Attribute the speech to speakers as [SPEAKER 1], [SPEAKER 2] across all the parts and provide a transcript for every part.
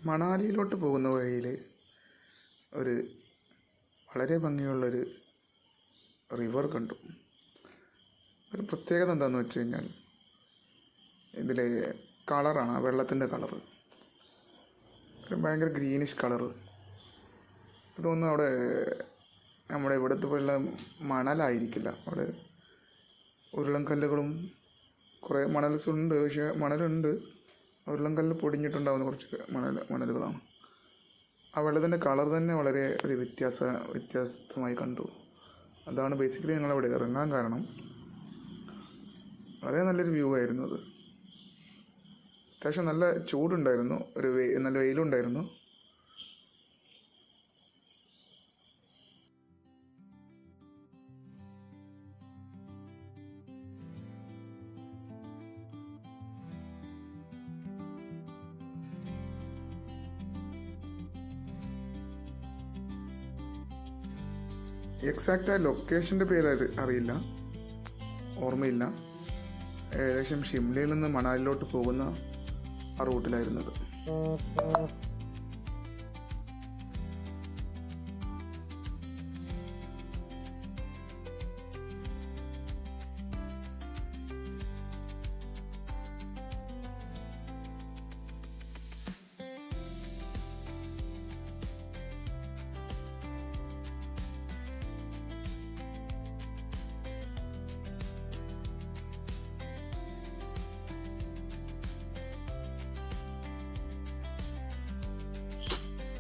[SPEAKER 1] മണാലിയിലോട്ട് പോകുന്ന വഴിയിൽ ഒരു വളരെ ഭംഗിയുള്ളൊരു റിവർ കണ്ടു. ഒരു പ്രത്യേകത എന്താണെന്ന് വെച്ച് കഴിഞ്ഞാൽ ഇതിലെ കളറാണ്, ആ വെള്ളത്തിൻ്റെ കളറ് ഒരു ഭയങ്കര ഗ്രീനിഷ് കളറ്. ഇതൊന്നും അവിടെ നമ്മുടെ ഇവിടുത്തെ പോലെ മണലായിരിക്കില്ല. അവിടെ ഉരുളൻകല്ലുകളും കുറേ മണൽസുണ്ട്, പക്ഷേ മണലുണ്ട്, ഉരുളൻകല്ല് പൊടിഞ്ഞിട്ടുണ്ടാകുന്ന കുറച്ച് മണലുകളാണ്. ആ വെള്ളത്തിൻ്റെ കളർ തന്നെ വളരെ ഒരു വ്യത്യസ്തമായി കണ്ടു. അതാണ് ബേസിക്കലി ഞങ്ങളവിടെ ഇറങ്ങാൻ കാരണം. വളരെ നല്ലൊരു വ്യൂ ആയിരുന്നു അത്. അത്യാവശ്യം നല്ല ചൂടുണ്ടായിരുന്നു, നല്ല വെയിലുണ്ടായിരുന്നു. എക്സാക്റ്റ് ആ ലൊക്കേഷൻ്റെ പേര് അറിയില്ല, ഓർമ്മയില്ല. ഏകദേശം ഷിംലയിൽ നിന്ന് മണാലിയിലോട്ട് പോകുന്ന ആ റൂട്ടിലായിരുന്നത്.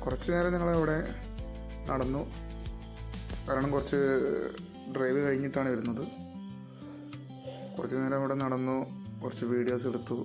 [SPEAKER 1] കുറച്ച് നേരം ഞങ്ങളവിടെ നടന്നു, കാരണം കുറച്ച് ഡ്രൈവ് കഴിഞ്ഞിട്ടാണ് വരുന്നത്. കുറച്ച് നേരം അവിടെ നടന്നു, കുറച്ച് വീഡിയോസ് എടുത്തു.